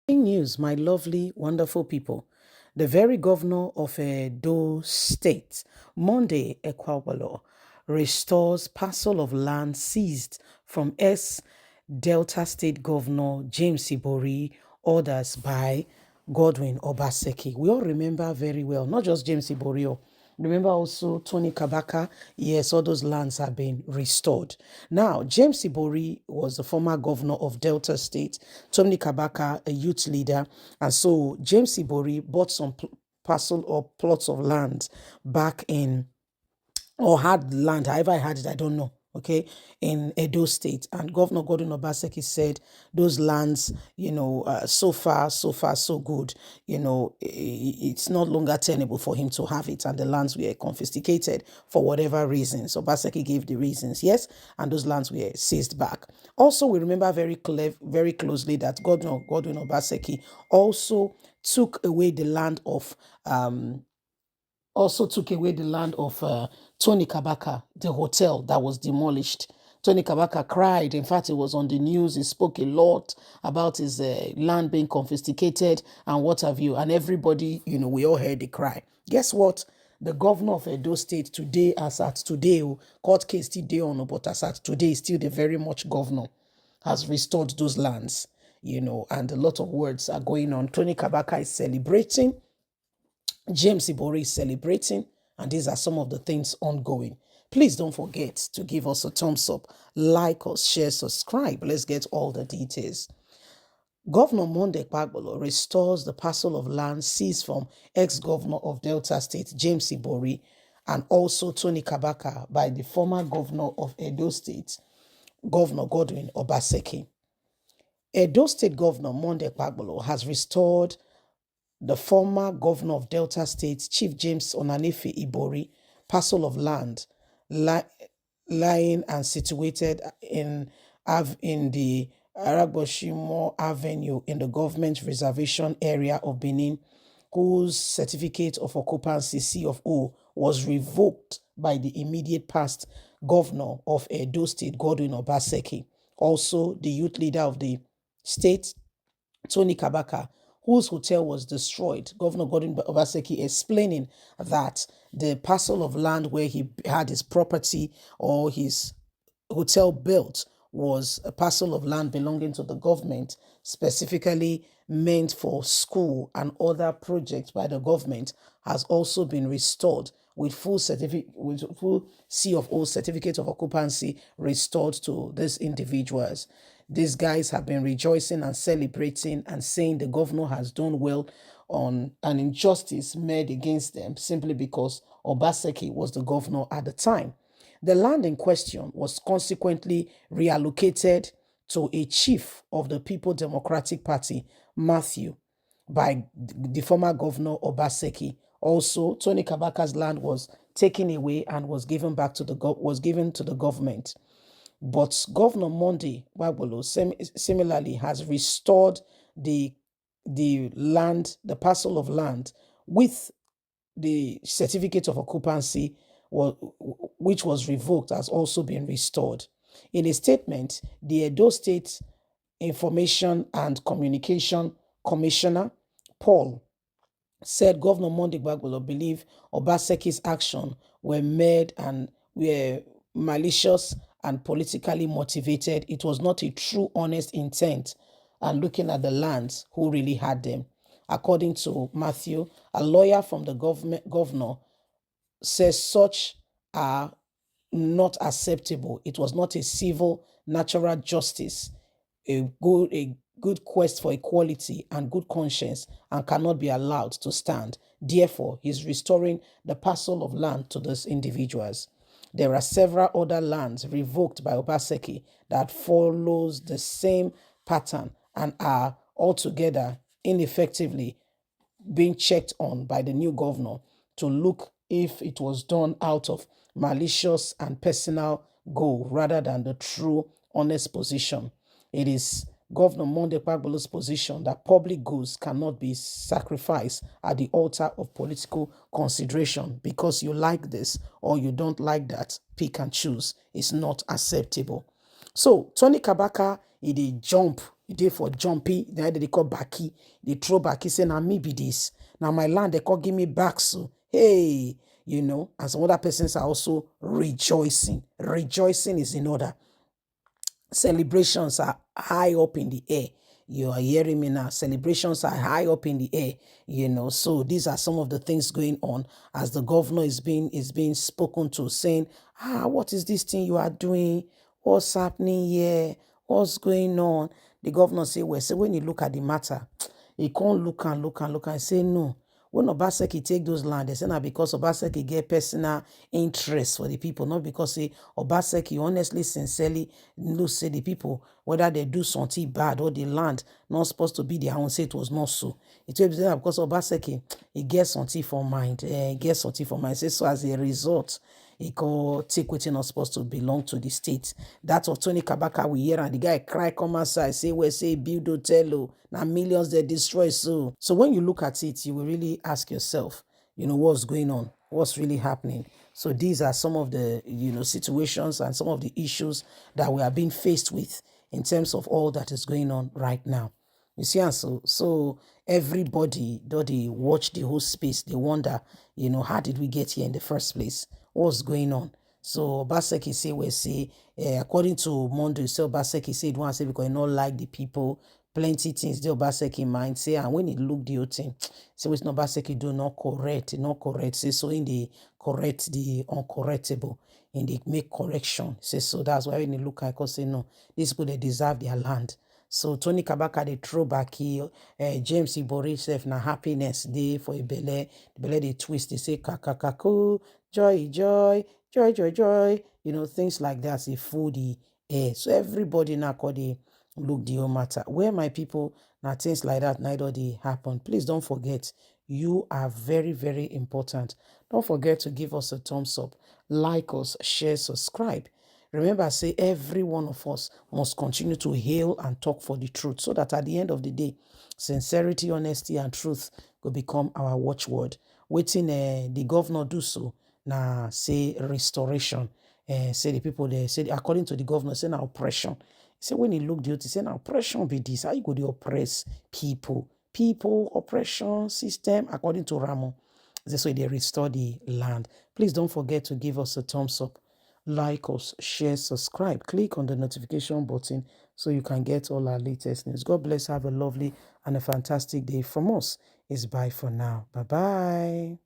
News, my lovely, wonderful people. The very governor of Edo State, Monday Okpebholo, restores parcel of land seized from Delta State Governor James Ibori, orders by Godwin Obaseki. We all remember very well, not just James Ibori. Remember also Tony Kabaka? Yes, all those lands have been restored. Now, James Ibori was the former governor of Delta State, Tony Kabaka, a youth leader. And so James Ibori bought some parcel or plots of land back in, or had land, however I had it, I don't know. Okay, in Edo State, and Governor Gordon Obaseki said those lands, so far, so good. It's not longer tenable for him to have it, and the lands were confiscated for whatever reasons. Obaseki gave the reasons, yes, and those lands were seized back. Also, we remember very closely that Governor Gordon Obaseki took away the land of Tony Kabaka, the hotel that was demolished. Tony Kabaka cried. In fact, it was on the news. He spoke a lot about his land being confiscated and what have you. And everybody, we all heard the cry. Guess what? The governor of Edo State today, as at today, court case still day on, but as at today, still the very much governor has restored those lands, and a lot of words are going on. Tony Kabaka is celebrating. James Ibori is celebrating, and these are some of the things ongoing. Please don't forget to give us a thumbs up, like us, share, subscribe. Let's get all the details. Governor Monday Okpebholo restores the parcel of land seized from ex-governor of Delta State, James Ibori, and also Tony Kabaka by the former governor of Edo State, Governor Godwin Obaseki. Edo State Governor Monday Okpebholo has restored the former governor of Delta State, Chief James Onanefe Ibori, parcel of land lying and situated in the Aragoshimo Avenue in the government reservation area of Benin, whose certificate of occupancy C of O was revoked by the immediate past governor of Edo State, Godwin Obaseki. Also, the youth leader of the state, Tony Kabaka, whose hotel was destroyed. Governor Gordon Obaseki explaining that the parcel of land where he had his property or his hotel built was a parcel of land belonging to the government, specifically meant for school and other projects by the government, has also been restored with full C of O certificate of occupancy restored to these individuals. These guys have been rejoicing and celebrating and saying the governor has done well on an injustice made against them simply because Obaseki was the governor at the time. The land in question was consequently reallocated to a chief of the People Democratic Party, Matthew, by the former governor Obaseki. Also, Tony Kabaka's land was taken away and was given to the government. But Governor Monday Okpebholo similarly has restored the land, the parcel of land, with the certificate of occupancy, which was revoked, has also been restored. In a statement, the Edo State Information and Communication Commissioner, Paul, said Governor Monday Okpebholo believed Obaseki's action were malicious and politically motivated. It was not a true, honest intent, and looking at the lands, who really had them. According to Matthew, a lawyer from the governor says such are not acceptable. It was not a civil, natural justice, a good quest for equality and good conscience, and cannot be allowed to stand. Therefore, he's restoring the parcel of land to those individuals. There are several other lands revoked by Obaseki that follows the same pattern and are altogether ineffectively being checked on by the new governor to look if it was done out of malicious and personal goal rather than the true, honest position. It is Governor Monday Okpebholo's position that public goods cannot be sacrificed at the altar of political consideration because you like this or you don't like that. Pick and choose. It's not acceptable. So Tony Kabaka, he did jump You dey for jumpy, then they call baki. They throw baki, say, now me be this. Now my land, they call give me back. So, hey, and some other persons are also rejoicing. Rejoicing is in order. Celebrations are high up in the air. You are hearing me now. Celebrations are high up in the air, So these are some of the things going on as the governor is being spoken to, saying, what is this thing you are doing? What's happening here? What's going on? The governor say, well, so when you look at the matter, he can't look and say, no. When Obaseki take those land, they say now because Obaseki get personal interest for the people, not because say Obaseki honestly, sincerely look say the people, whether they do something bad or the land not supposed to be their own, say it was not so. It will be that because Obaseki, he gets something for mind, he gets something for mind. Say so as a result, he call take what not supposed to belong to the state. That of Tony Kabaka we hear and the guy cry come outside, say we say build hotel, now millions they destroy. So when you look at it, you will really ask yourself, what's going on, what's really happening. So these are some of the situations and some of the issues that we are being faced with in terms of all that is going on right now. You see, and so everybody, though they watch the whole space, they wonder, how did we get here in the first place? What's going on? So Obaseki say, according to Mondo, so Obaseki said one say because he not like the people, plenty things the Obaseki mind say, and when he look the whole thing, say what's not Obaseki do not correct. Say so in the correct the uncorrectable, in the make correction. Say so that's why when he look at say no, these people they deserve their land. So Tony Kabaka they throw back here, James Ibori self na happiness day for a belle. The belle they twist, they say kakakaku, joy, joy, joy, joy, joy. Things like that. Say foodie air. So everybody now call they look the whole matter. Where my people now things like that neither they happen. Please don't forget, you are very, very important. Don't forget to give us a thumbs up, like us, share, subscribe. Remember, say every one of us must continue to hail and talk for the truth so that at the end of the day, sincerity, honesty, and truth will become our watchword. Waiting the governor do so, now say restoration. Say the people there, say according to the governor, say now oppression. Say when he look the he say now oppression be this. How you go to oppress people? People, oppression, system, according to Ramo. This way they restore the land. Please don't forget to give us a thumbs up, like us, share, subscribe. Click on the notification button so you can get all our latest news. God bless. Have a lovely and a fantastic day from us. It's bye for now. Bye-bye.